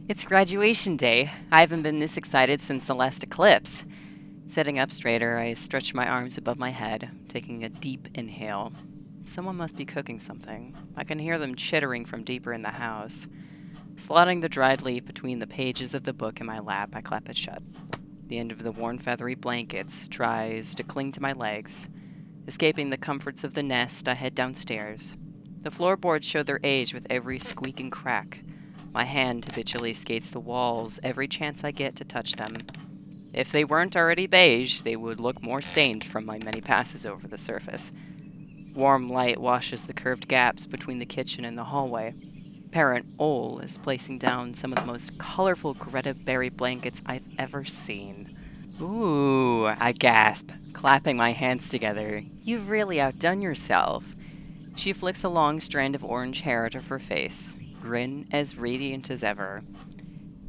It's graduation day. I haven't been this excited since the last eclipse. Sitting up straighter, I stretch my arms above my head, taking a deep inhale. Someone must be cooking something. I can hear them chittering from deeper in the house. Slotting the dried leaf between the pages of the book in my lap, I clap it shut. The end of the worn feathery blankets tries to cling to my legs. Escaping the comforts of the nest, I head downstairs. The floorboards show their age with every squeak and crack. My hand habitually skates the walls every chance I get to touch them. If they weren't already beige, they would look more stained from my many passes over the surface. Warm light washes the curved gaps between the kitchen and the hallway. Parent Ole is placing down some of the most colorful Greta berry blankets I've ever seen. Ooh, I gasp, clapping my hands together. You've really outdone yourself. She flicks a long strand of orange hair out of her face, grin as radiant as ever.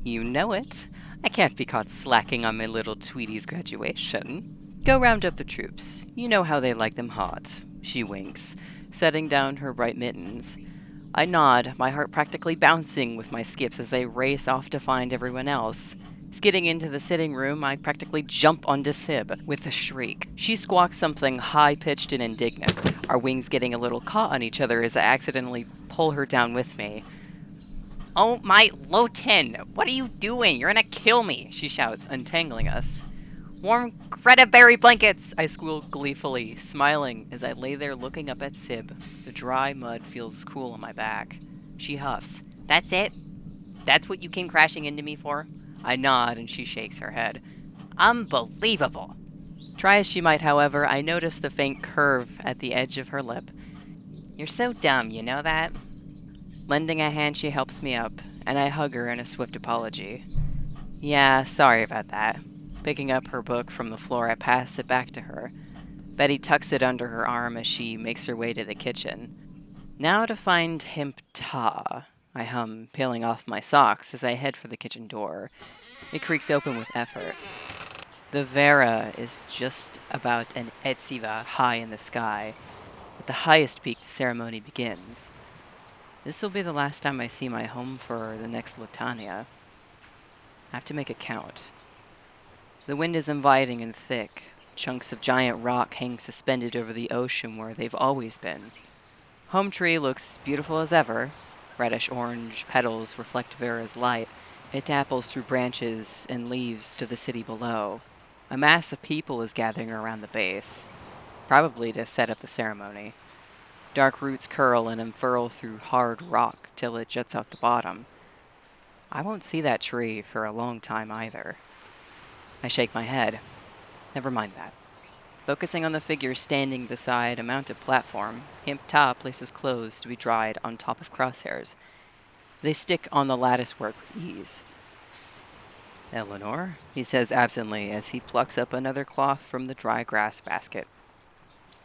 You know it. I can't be caught slacking on my little Tweety's graduation. Go round up the troops. You know how they like them hot. She winks, setting down her bright mittens. I nod, my heart practically bouncing with my skips as I race off to find everyone else. Skidding into the sitting room, I practically jump onto Sib with a shriek. She squawks something high-pitched and indignant, our wings getting a little caught on each other as I accidentally pull her down with me. Oh my Loten, what are you doing? You're gonna kill me, she shouts, untangling us. Warm Greta berry blankets, I squeal gleefully, smiling as I lay there looking up at Sib. The dry mud feels cool on my back. She huffs. That's it? That's what you came crashing into me for? I nod and she shakes her head. Unbelievable! Try as she might, however, I notice the faint curve at the edge of her lip. You're so dumb, you know that? Lending a hand, she helps me up, and I hug her in a swift apology. Yeah, sorry about that. Picking up her book from the floor, I pass it back to her. Betty tucks it under her arm as she makes her way to the kitchen. Now to find Himp Ta, I hum, peeling off my socks as I head for the kitchen door. It creaks open with effort. The Vera is just about an etsiva high in the sky. At the highest peak, the ceremony begins. This will be the last time I see my home for the next Lutania. I have to make it count. The wind is inviting and thick. Chunks of giant rock hang suspended over the ocean where they've always been. Home tree looks beautiful as ever. Reddish-orange petals reflect Vera's light. It dapples through branches and leaves to the city below. A mass of people is gathering around the base, probably to set up the ceremony. Dark roots curl and unfurl through hard rock till it juts out the bottom. I won't see that tree for a long time either. I shake my head. Never mind that. Focusing on the figure standing beside a mounted platform, Himp Ta places clothes to be dried on top of crosshairs. They stick on the latticework with ease. Eleanor, he says absently as he plucks up another cloth from the dry grass basket.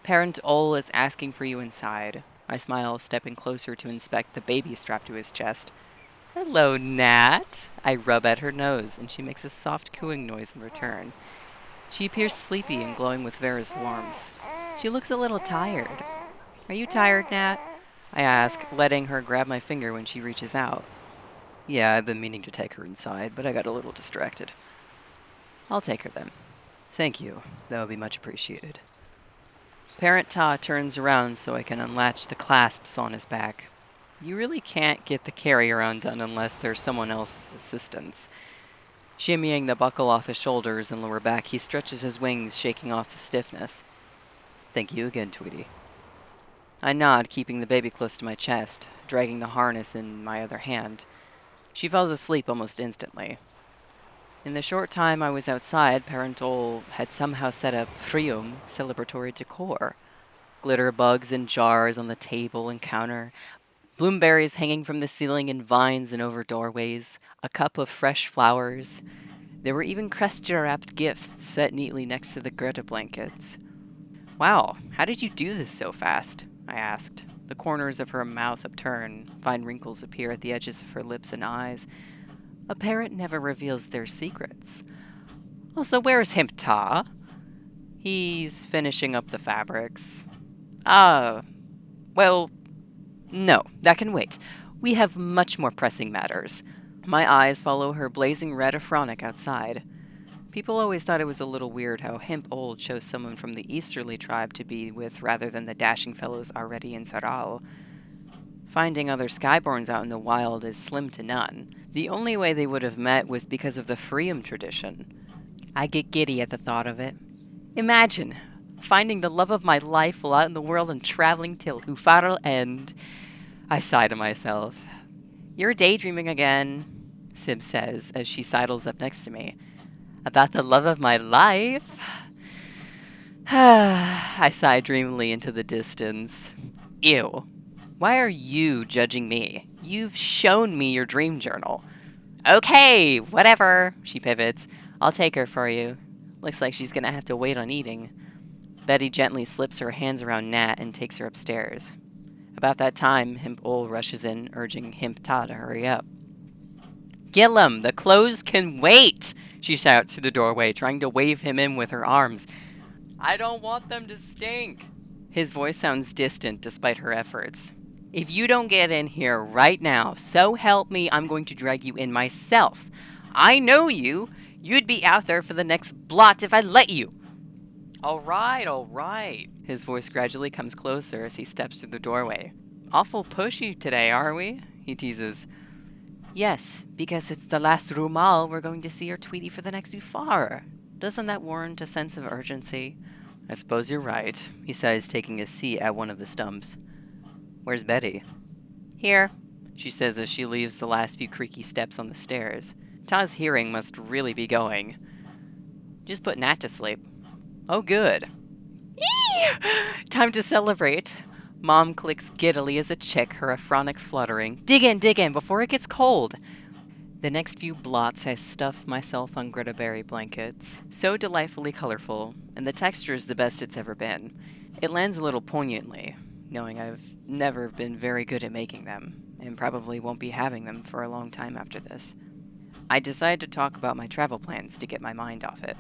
Parent Ole is asking for you inside. I smile, stepping closer to inspect the baby strapped to his chest. Hello, Nat. I rub at her nose, and she makes a soft cooing noise in return. She appears sleepy and glowing with Vera's warmth. She looks a little tired. Are you tired, Nat? I ask, letting her grab my finger when she reaches out. Yeah, I've been meaning to take her inside, but I got a little distracted. I'll take her then. Thank you. That would be much appreciated. Parent Ta turns around so I can unlatch the clasps on his back. You really can't get the carry-on undone unless there's someone else's assistance. Shimmying the buckle off his shoulders and lower back, he stretches his wings, shaking off the stiffness. Thank you again, Tweety. I nod, keeping the baby close to my chest, dragging the harness in my other hand. She falls asleep almost instantly. In the short time I was outside, Parent Ole had somehow set up Frium celebratory decor. Glitter bugs in jars on the table and counter, bloomberries hanging from the ceiling in vines and over doorways, a cup of fresh flowers. There were even Cresta-wrapped gifts set neatly next to the Greta blankets. Wow, how did you do this so fast? I asked. The corners of her mouth upturn, fine wrinkles appear at the edges of her lips and eyes. A parrot never reveals their secrets. Also, where's Himp Ta? He's finishing up the fabrics. Well, no, that can wait. We have much more pressing matters. My eyes follow her blazing red Afronic outside. People always thought it was a little weird how Himp Old chose someone from the easterly tribe to be with rather than the dashing fellows already in Saral. Finding other Skyborns out in the wild is slim to none. The only way they would have met was because of the Freeum tradition. I get giddy at the thought of it. Imagine finding the love of my life while out in the world and traveling till Hufar'll end. I sigh to myself. You're daydreaming again, Sib says as she sidles up next to me. About the love of my life? I sigh dreamily into the distance. Ew. Why are you judging me? You've shown me your dream journal. Okay, whatever, she pivots. I'll take her for you. Looks like she's gonna have to wait on eating. Betty gently slips her hands around Nat and takes her upstairs. About that time, Himp Ol rushes in, urging Himp Ta to hurry up. Gillum, the clothes can wait, she shouts through the doorway, trying to wave him in with her arms. I don't want them to stink. His voice sounds distant despite her efforts. If you don't get in here right now, so help me, I'm going to drag you in myself. I know you. You'd be out there for the next blot if I let you. All right. His voice gradually comes closer as he steps through the doorway. Awful pushy today, are we? He teases. Yes, because it's the last Rumal we're going to see our Tweety for the next Ufar. Doesn't that warrant a sense of urgency? I suppose you're right, he says, taking a seat at one of the stumps. Where's Betty? Here, she says as she leaves the last few creaky steps on the stairs. Ta's hearing must really be going. Just put Nat to sleep. Oh, good. Eee! Time to celebrate. Mom clicks giddily as a chick, her Afronic fluttering. Dig in, before it gets cold. The next few blots, I stuff myself on Greta Berry blankets. So delightfully colorful, and the texture is the best it's ever been. It lands a little poignantly, knowing I've never been very good at making them, and probably won't be having them for a long time after this. I decide to talk about my travel plans to get my mind off it.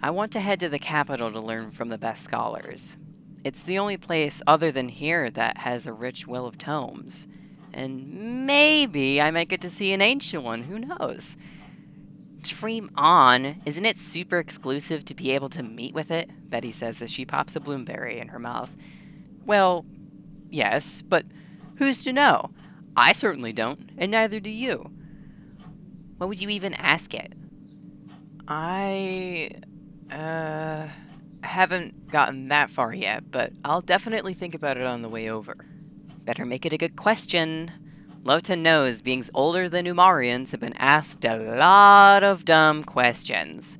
I want to head to the capital to learn from the best scholars. It's the only place other than here that has a rich well of tomes. And maybe I might get to see an ancient one, who knows? Dream on. Isn't it super exclusive to be able to meet with it? Betty says as she pops a bloomberry in her mouth. Well, yes, but who's to know? I certainly don't, and neither do you. What would you even ask it? I, haven't gotten that far yet, but I'll definitely think about it on the way over. Better make it a good question. Lota knows beings older than Umarians have been asked a lot of dumb questions.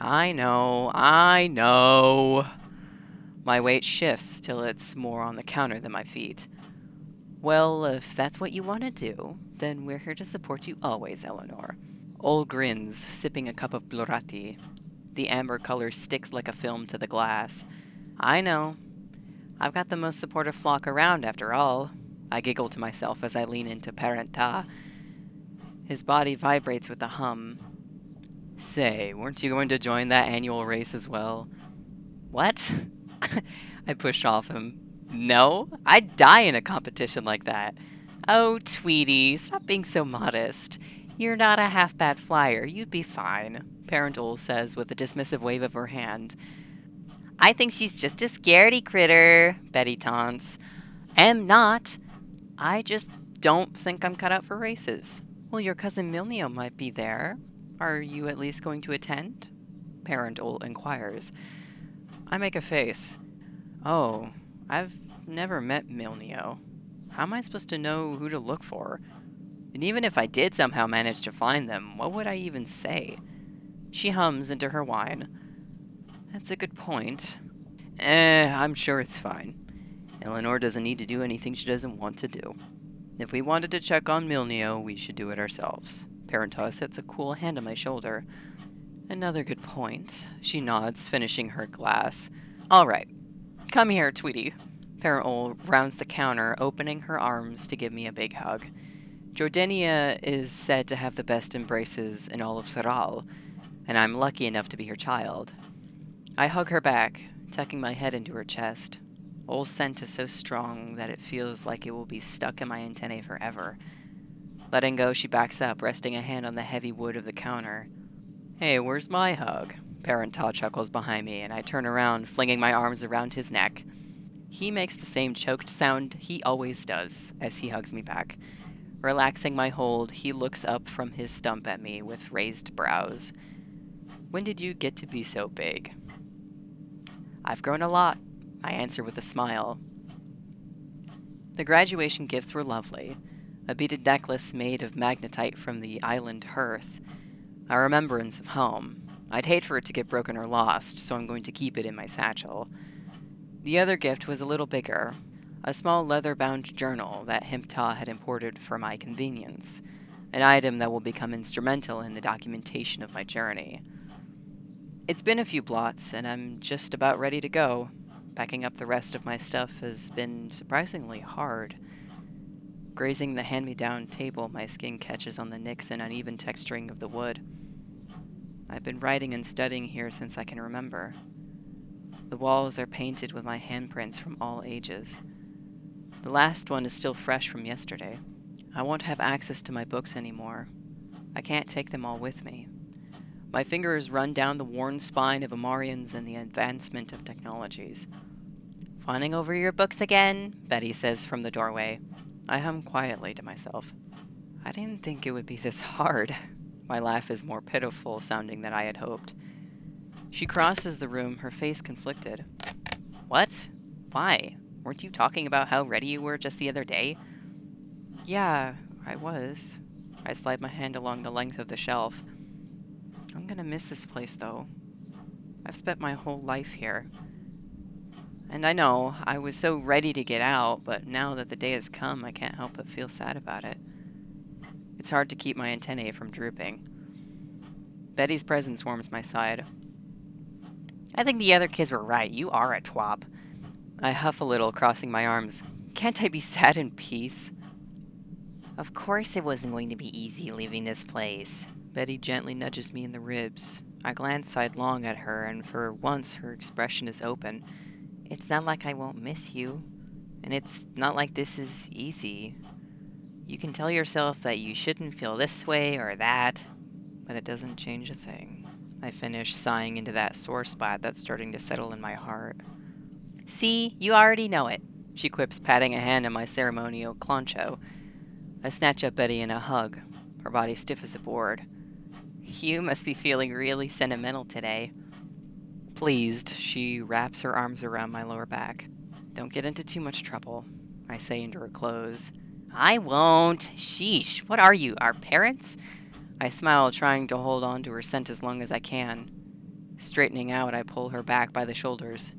I know. My weight shifts till it's more on the counter than my feet. Well, if that's what you want to do, then we're here to support you always, Eleanor. Ol grins, sipping a cup of blurati. The amber color sticks like a film to the glass. I know. I've got the most supportive flock around, after all. I giggle to myself as I lean into Parent Ta. His body vibrates with a hum. Say, weren't you going to join that annual race as well? What? I push off him. No, I'd die in a competition like that. Oh, Tweety, stop being so modest. You're not a half-bad flyer. You'd be fine, Parent Ol says with a dismissive wave of her hand. I think she's just a scaredy critter, Betty taunts. Am not. I just don't think I'm cut out for races. Well, your cousin Milnio might be there. Are you at least going to attend? Parent Ol inquires. I make a face. Oh, I've never met Milnio. How am I supposed to know who to look for? And even if I did somehow manage to find them, what would I even say? She hums into her wine. That's a good point. I'm sure it's fine. Eleanor doesn't need to do anything she doesn't want to do. If we wanted to check on Milnio, we should do it ourselves. Parenta sets a cool hand on my shoulder. Another good point. She nods, finishing her glass. All right. Come here, Tweety. Parent Ol rounds the counter, opening her arms to give me a big hug. Jordania is said to have the best embraces in all of Saral, and I'm lucky enough to be her child. I hug her back, tucking my head into her chest. Ol's scent is so strong that it feels like it will be stuck in my antennae forever. Letting go, she backs up, resting a hand on the heavy wood of the counter. Hey, where's my hug? Parent Todd chuckles behind me, and I turn around, flinging my arms around his neck. He makes the same choked sound he always does as he hugs me back. Relaxing my hold, he looks up from his stump at me with raised brows. When did you get to be so big? I've grown a lot, I answer with a smile. The graduation gifts were lovely. A beaded necklace made of magnetite from the island hearth. A remembrance of home. I'd hate for it to get broken or lost, so I'm going to keep it in my satchel. The other gift was a little bigger. A small leather-bound journal that Himpta had imported for my convenience. An item that will become instrumental in the documentation of my journey. It's been a few blots, and I'm just about ready to go. Packing up the rest of my stuff has been surprisingly hard. Grazing the hand-me-down table, my skin catches on the nicks and uneven texturing of the wood. I've been writing and studying here since I can remember. The walls are painted with my handprints from all ages. The last one is still fresh from yesterday. I won't have access to my books anymore. I can't take them all with me. My fingers run down the worn spine of Amarians and the advancement of technologies. Fawning over your books again, Betty says from the doorway. I hum quietly to myself. I didn't think it would be this hard. My laugh is more pitiful sounding than I had hoped. She crosses the room, her face conflicted. What? Why? Weren't you talking about how ready you were just the other day? Yeah, I was. I slide my hand along the length of the shelf. I'm gonna miss this place, though. I've spent my whole life here. And I know, I was so ready to get out, but now that the day has come, I can't help but feel sad about it. It's hard to keep my antennae from drooping. Betty's presence warms my side. I think the other kids were right. You are a twop. I huff a little, crossing my arms. Can't I be sad in peace? Of course it wasn't going to be easy leaving this place. Betty gently nudges me in the ribs. I glance sidelong at her, and for once her expression is open. It's not like I won't miss you. And it's not like this is easy. You can tell yourself that you shouldn't feel this way or that, but it doesn't change a thing. I finish, sighing into that sore spot that's starting to settle in my heart. See, you already know it, she quips, patting a hand on my ceremonial cloncho. I snatch up Betty in a hug, her body stiff as a board. You must be feeling really sentimental today. Pleased, she wraps her arms around my lower back. Don't get into too much trouble, I say into her clothes. I won't. Sheesh, what are you, our parents? I smile, trying to hold on to her scent as long as I can. Straightening out, I pull her back by the shoulders.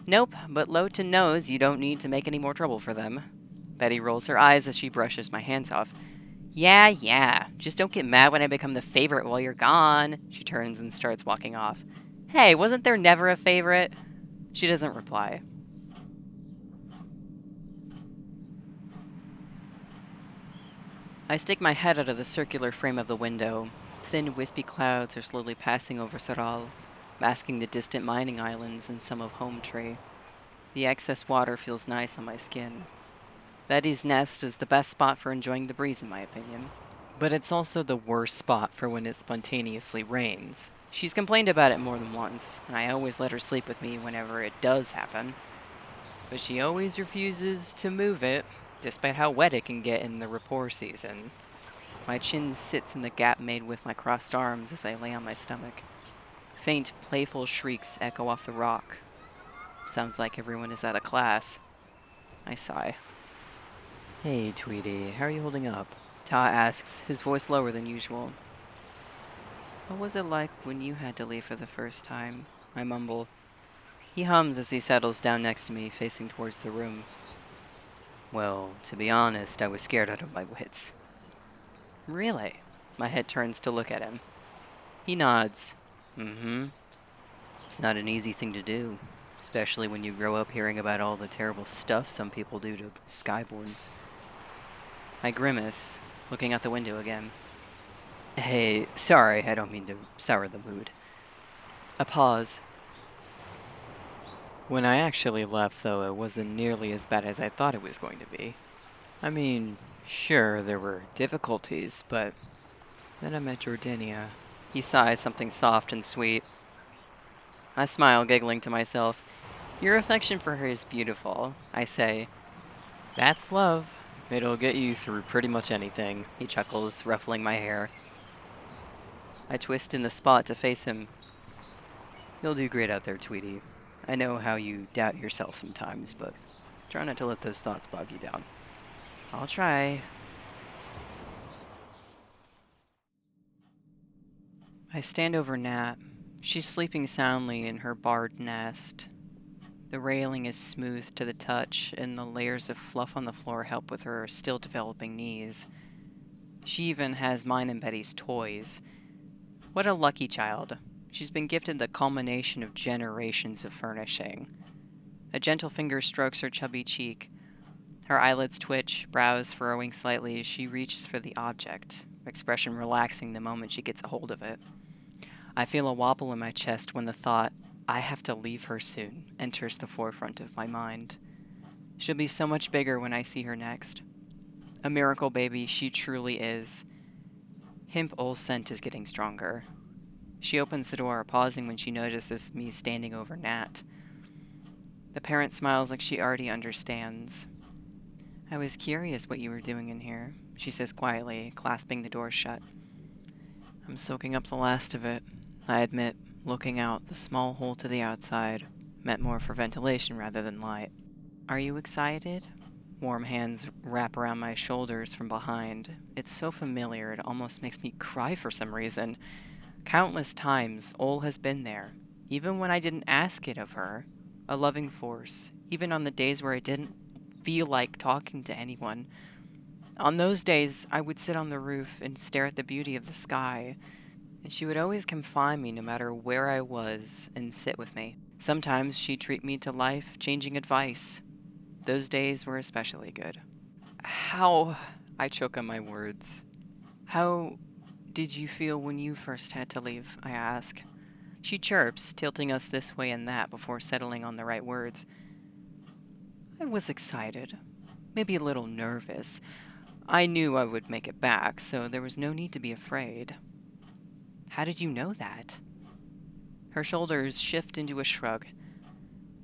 Nope, but Lowton knows you don't need to make any more trouble for them. Betty rolls her eyes as she brushes my hands off. Yeah, just don't get mad when I become the favorite while you're gone. She turns and starts walking off. Hey, wasn't there never a favorite? She doesn't reply. I stick my head out of the circular frame of the window. Thin, wispy clouds are slowly passing over Saral, masking the distant mining islands and some of Home Tree. The excess water feels nice on my skin. Betty's nest is the best spot for enjoying the breeze, in my opinion. But it's also the worst spot for when it spontaneously rains. She's complained about it more than once, and I always let her sleep with me whenever it does happen. But she always refuses to move it, despite how wet it can get in the rapport season. My chin sits in the gap made with my crossed arms as I lay on my stomach. Faint, playful shrieks echo off the rock. Sounds like everyone is out of class. I sigh. Hey, Tweety, how are you holding up? Ta asks, his voice lower than usual. What was it like when you had to leave for the first time? I mumble. He hums as he settles down next to me, facing towards the room. Well, to be honest, I was scared out of my wits. Really? My head turns to look at him. He nods. Mm-hmm. It's not an easy thing to do, especially when you grow up hearing about all the terrible stuff some people do to skyborns. I grimace, looking out the window again. Hey, sorry, I don't mean to sour the mood. A pause. When I actually left, though, it wasn't nearly as bad as I thought it was going to be. I mean, Sure, there were difficulties, but then I met Jordania. He sighs something soft and sweet. I smile, giggling to myself. Your affection for her is beautiful, I say. That's love. It'll get you through pretty much anything, he chuckles, ruffling my hair. I twist in the spot to face him. You'll do great out there, Tweety. I know how you doubt yourself sometimes, but try not to let those thoughts bog you down. I'll try. I stand over Nat. She's sleeping soundly in her barred nest. The railing is smooth to the touch, and the layers of fluff on the floor help with her still developing knees. She even has mine and Betty's toys. What a lucky child. She's been gifted the culmination of generations of furnishing. A gentle finger strokes her chubby cheek. Her eyelids twitch, brows furrowing slightly as she reaches for the object, expression relaxing the moment she gets a hold of it. I feel a wobble in my chest when the thought, I have to leave her soon, enters the forefront of my mind. She'll be so much bigger when I see her next. A miracle baby she truly is. Hemp Ole's scent is getting stronger. She opens the door, pausing when she notices me standing over Nat. The parent smiles like she already understands. I was curious what you were doing in here, she says quietly, clasping the door shut. I'm soaking up the last of it, I admit, looking out the small hole to the outside, meant more for ventilation rather than light. Are you excited? Warm hands wrap around my shoulders from behind. It's so familiar it almost makes me cry for some reason. Countless times, Ole has been there, even when I didn't ask it of her. A loving force, even on the days where I didn't feel like talking to anyone. On those days, I would sit on the roof and stare at the beauty of the sky, and she would always come find me no matter where I was and sit with me. Sometimes she'd treat me to life-changing advice. Those days were especially good. How... I choke on my words. How did you feel when you first had to leave? I ask. She chirps, tilting us this way and that before settling on the right words. I was excited, maybe a little nervous. I knew I would make it back, so there was no need to be afraid. How did you know that? Her shoulders shift into a shrug.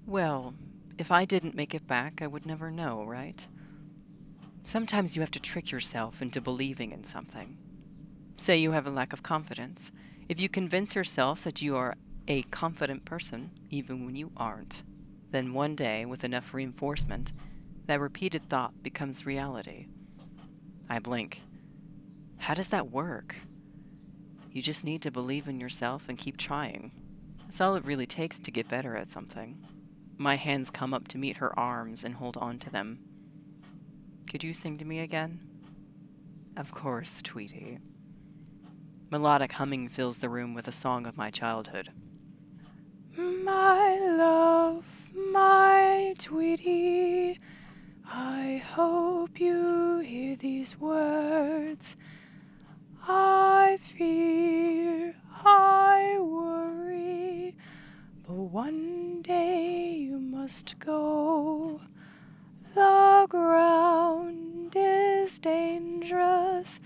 Well, if I didn't make it back, I would never know, right? Sometimes you have to trick yourself into believing in something. Say you have a lack of confidence. If you convince yourself that you are a confident person, even when you aren't, then one day, with enough reinforcement, that repeated thought becomes reality. I blink. How does that work? You just need to believe in yourself and keep trying. That's all it really takes to get better at something. My hands come up to meet her arms and hold on to them. Could you sing to me again? Of course, Tweety. Melodic humming fills the room with a song of my childhood. My love, my Tweety, I hope you hear these words. I fear, I worry, but one day you must go. The ground is dangerous,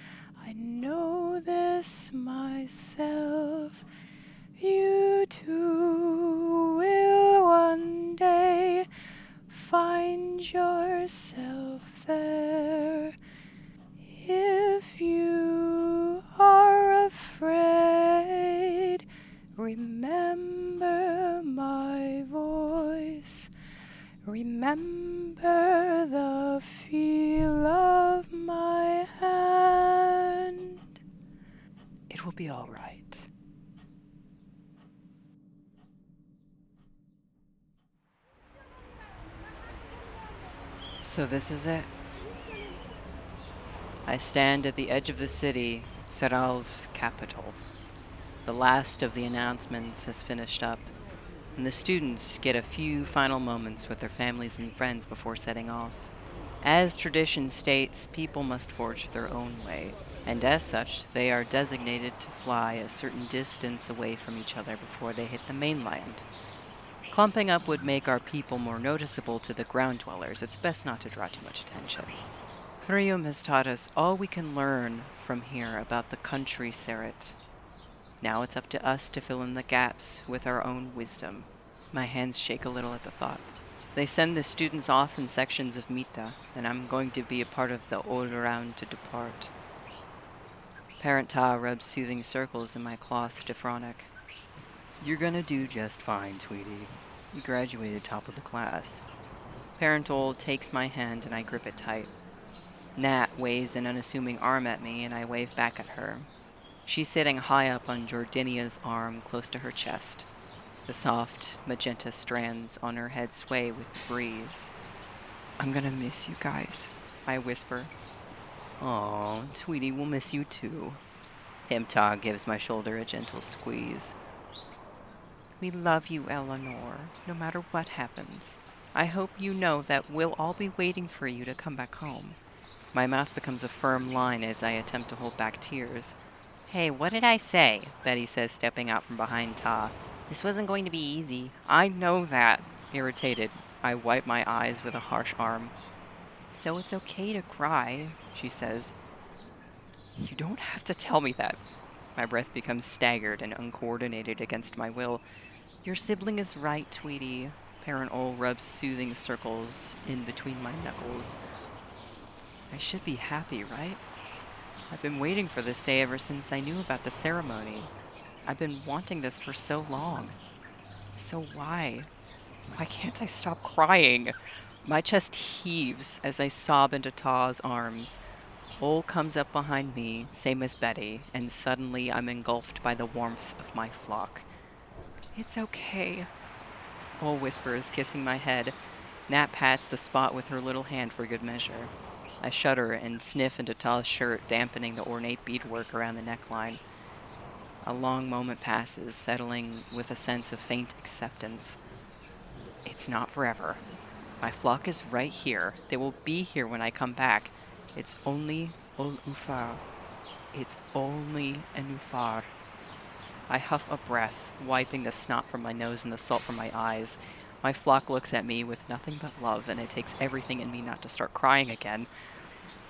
I know this myself. You too will one day find yourself there. If you are afraid, remember my voice. Remember the feel of my hand. It will be all right. So this is it. I stand at the edge of the city, Seral's capital. The last of the announcements has finished up, and the students get a few final moments with their families and friends before setting off. As tradition states, people must forge their own way, and as such, they are designated to fly a certain distance away from each other before they hit the mainland. Clumping up would make our people more noticeable to the ground dwellers. It's best not to draw too much attention. Thrium has taught us all we can learn from here about the country, Seret. Now it's up to us to fill in the gaps with our own wisdom. My hands shake a little at the thought. They send the students off in sections of Mita, and I'm going to be a part of the Ottran to depart. Parent Ta rubs soothing circles in my cloth Defronic. You're gonna do just fine, Tweety. You graduated top of the class. Parent Ol takes my hand and I grip it tight. Nat waves an unassuming arm at me and I wave back at her. She's sitting high up on Jordinia's arm close to her chest. The soft, magenta strands on her head sway with the breeze. I'm gonna miss you guys, I whisper. Aw, Tweety, we'll miss you too. Himta gives my shoulder a gentle squeeze. We love you, Eleanor, no matter what happens. I hope you know that we'll all be waiting for you to come back home. My mouth becomes a firm line as I attempt to hold back tears. Hey, what did I say? Betty says, stepping out from behind Ta. This wasn't going to be easy. I know that. Irritated, I wipe my eyes with a harsh arm. So it's okay to cry, she says. You don't have to tell me that. My breath becomes staggered and uncoordinated against my will. Your sibling is right, Tweety. Parent Ol rubs soothing circles in between my knuckles. I should be happy, right? I've been waiting for this day ever since I knew about the ceremony. I've been wanting this for so long. So why? Why can't I stop crying? My chest heaves as I sob into Ta's arms. Ol comes up behind me, same as Betty, and suddenly I'm engulfed by the warmth of my flock. It's okay, Ol whispers, kissing my head. Nat pats the spot with her little hand for good measure. I shudder and sniff into Ta's shirt, dampening the ornate beadwork around the neckline. A long moment passes, settling with a sense of faint acceptance. It's not forever. My flock is right here. They will be here when I come back. It's only Ol Ufar. It's only an Ufar. I huff a breath, wiping the snot from my nose and the salt from my eyes. My flock looks at me with nothing but love, and it takes everything in me not to start crying again.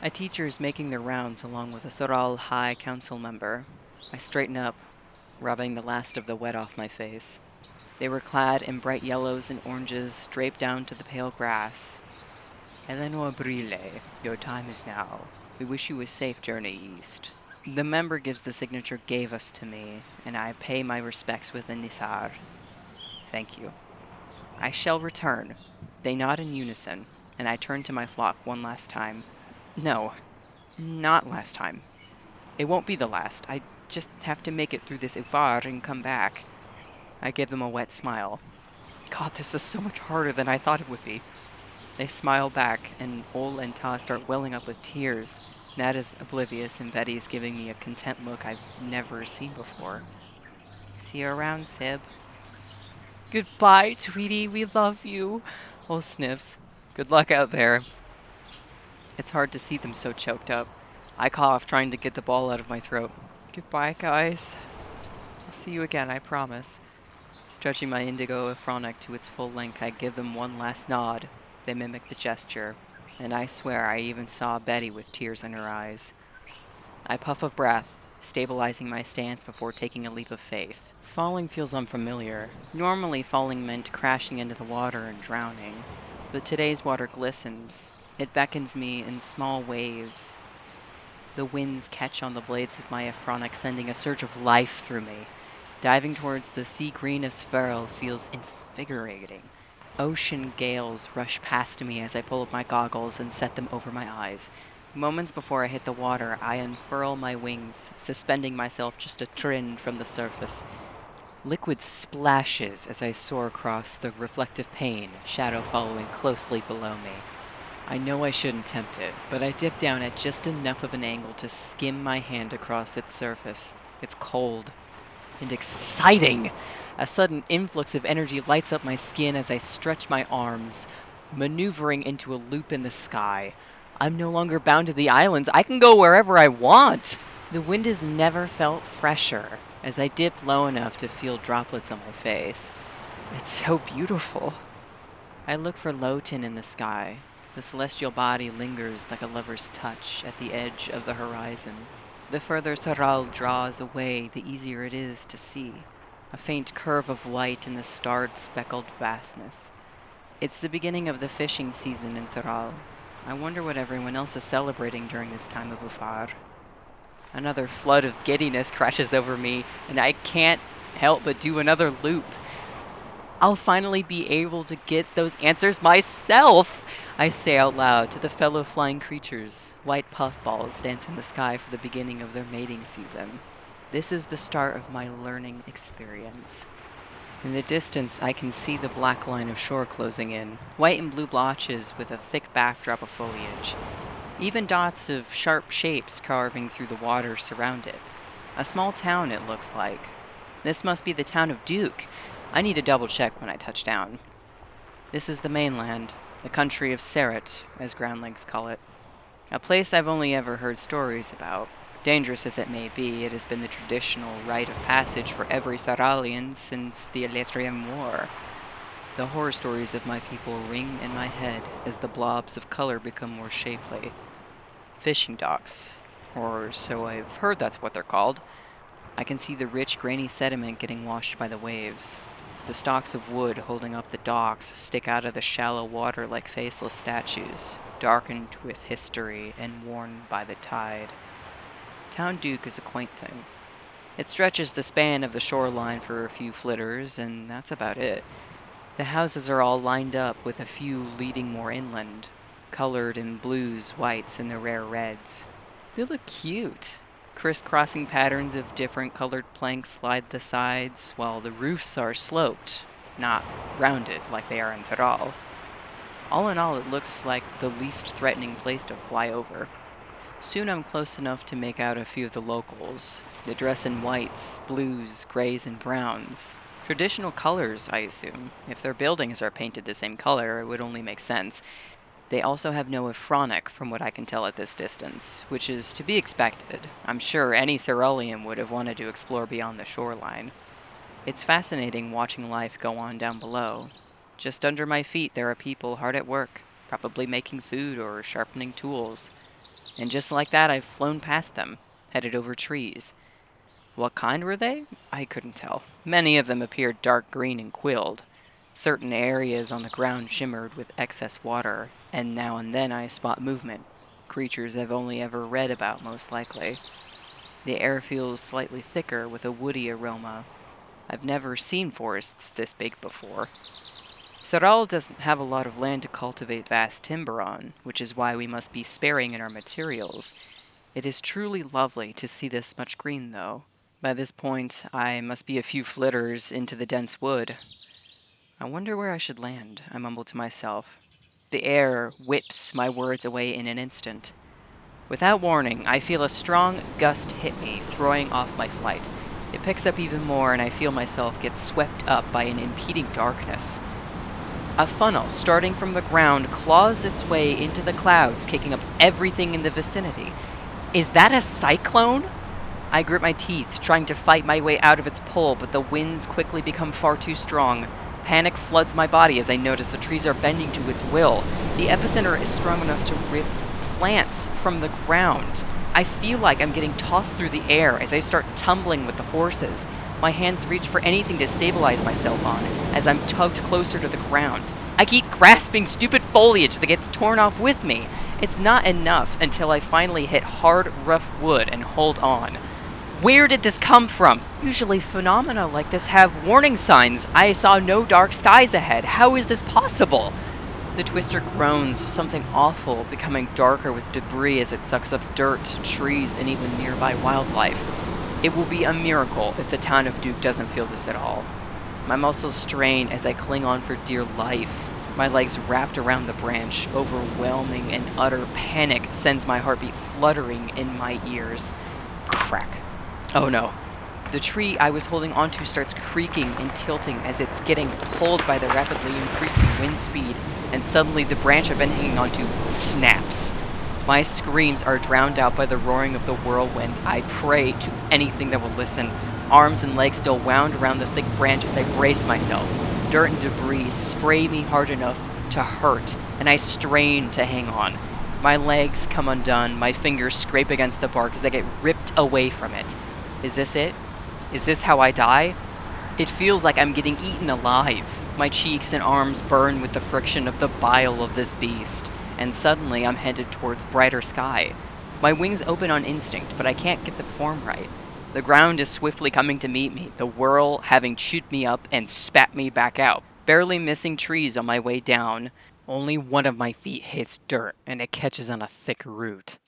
A teacher is making their rounds along with a Soral High Council member. I straighten up, rubbing the last of the wet off my face. They were clad in bright yellows and oranges, draped down to the pale grass. Eleanor Brile, your time is now. We wish you a safe journey east. The member gives the signature gave us to me, and I pay my respects with a nisar. Thank you. I shall return. They nod in unison, and I turn to my flock one last time. No, not last time. It won't be the last. I just have to make it through this Ifar and come back. I give them a wet smile. God, this is so much harder than I thought it would be. They smile back, and Ol and Ta start welling up with tears. Nat is oblivious, and Betty is giving me a content look I've never seen before. See you around, Sib. Goodbye, Tweety. We love you. Ol sniffs. Good luck out there. It's hard to see them so choked up. I cough, trying to get the ball out of my throat. Goodbye, guys. I'll see you again, I promise. Stretching my indigo Ephronik to its full length, I give them one last nod. They mimic the gesture, and I swear I even saw Betty with tears in her eyes. I puff of breath, stabilizing my stance before taking a leap of faith. Falling feels unfamiliar. Normally, falling meant crashing into the water and drowning. But today's water glistens. It beckons me in small waves. The winds catch on the blades of my Ephronik, sending a surge of life through me. Diving towards the sea green of Sveril feels invigorating. Ocean gales rush past me as I pull up my goggles and set them over my eyes. Moments before I hit the water, I unfurl my wings, suspending myself just a trin from the surface. Liquid splashes as I soar across the reflective pane, shadow following closely below me. I know I shouldn't tempt it, but I dip down at just enough of an angle to skim my hand across its surface. It's cold and exciting. A sudden influx of energy lights up my skin as I stretch my arms, maneuvering into a loop in the sky. I'm no longer bound to the islands. I can go wherever I want. The wind has never felt fresher as I dip low enough to feel droplets on my face. It's so beautiful. I look for Loten in the sky. The celestial body lingers like a lover's touch at the edge of the horizon. The further Saral draws away, the easier it is to see. A faint curve of white in the starred, speckled vastness. It's the beginning of the fishing season in Saral. I wonder what everyone else is celebrating during this time of Ufar. Another flood of giddiness crashes over me, and I can't help but do another loop. I'll finally be able to get those answers myself! I say out loud to the fellow flying creatures. White puffballs dance in the sky for the beginning of their mating season. This is the start of my learning experience. In the distance, I can see the black line of shore closing in, white and blue blotches with a thick backdrop of foliage. Even dots of sharp shapes carving through the water surround it. A small town, it looks like. This must be the town of Duke. I need to double check when I touch down. This is the mainland, the country of Seret, as groundlings call it. A place I've only ever heard stories about. Dangerous as it may be, it has been the traditional rite of passage for every Saralian since the Eletrian War. The horror stories of my people ring in my head as the blobs of color become more shapely. Fishing docks, or so I've heard that's what they're called. I can see the rich, grainy sediment getting washed by the waves. The stalks of wood holding up the docks stick out of the shallow water like faceless statues, darkened with history and worn by the tide. Town Duke is a quaint thing. It stretches the span of the shoreline for a few flitters, and that's about it. The houses are all lined up with a few leading more inland, colored in blues, whites, and the rare reds. They look cute. Crisscrossing patterns of different colored planks slide the sides, while the roofs are sloped, not rounded like they are in Saral. All in all, it looks like the least threatening place to fly over. Soon I'm close enough to make out a few of the locals. They dress in whites, blues, grays, and browns. Traditional colors, I assume. If their buildings are painted the same color, it would only make sense. They also have no Ephronik, from what I can tell at this distance, which is to be expected. I'm sure any Cerulean would have wanted to explore beyond the shoreline. It's fascinating watching life go on down below. Just under my feet there are people hard at work, probably making food or sharpening tools. And just like that, I've flown past them, headed over trees. What kind were they? I couldn't tell. Many of them appeared dark green and quilled. Certain areas on the ground shimmered with excess water, and now and then I spot movement. Creatures I've only ever read about, most likely. The air feels slightly thicker with a woody aroma. I've never seen forests this big before. Saral doesn't have a lot of land to cultivate vast timber on, which is why we must be sparing in our materials. It is truly lovely to see this much green, though. By this point, I must be a few flitters into the dense wood. I wonder where I should land, I mumble to myself. The air whips my words away in an instant. Without warning, I feel a strong gust hit me, throwing off my flight. It picks up even more, and I feel myself get swept up by an impeding darkness. A funnel, starting from the ground, claws its way into the clouds, kicking up everything in the vicinity. Is that a cyclone? I grit my teeth, trying to fight my way out of its pull, but the winds quickly become far too strong. Panic floods my body as I notice the trees are bending to its will. The epicenter is strong enough to rip plants from the ground. I feel like I'm getting tossed through the air as I start tumbling with the forces. My hands reach for anything to stabilize myself on as I'm tugged closer to the ground. I keep grasping stupid foliage that gets torn off with me. It's not enough until I finally hit hard, rough wood and hold on. Where did this come from? Usually phenomena like this have warning signs. I saw no dark skies ahead. How is this possible? The twister groans, something awful, becoming darker with debris as it sucks up dirt, trees, and even nearby wildlife. It will be a miracle if the town of Duke doesn't feel this at all. My muscles strain as I cling on for dear life. My legs wrapped around the branch, overwhelming and utter panic sends my heartbeat fluttering in my ears. Crack. Oh no. The tree I was holding onto starts creaking and tilting as it's getting pulled by the rapidly increasing wind speed, and suddenly the branch I've been hanging onto snaps. My screams are drowned out by the roaring of the whirlwind. I pray to anything that will listen. Arms and legs still wound around the thick branch as I brace myself. Dirt and debris spray me hard enough to hurt, and I strain to hang on. My legs come undone, my fingers scrape against the bark as I get ripped away from it. Is this it? Is this how I die? It feels like I'm getting eaten alive. My cheeks and arms burn with the friction of the bile of this beast, and suddenly I'm headed towards brighter sky. My wings open on instinct, but I can't get the form right. The ground is swiftly coming to meet me, the whirl having chewed me up and spat me back out, barely missing trees on my way down. Only one of my feet hits dirt, and it catches on a thick root.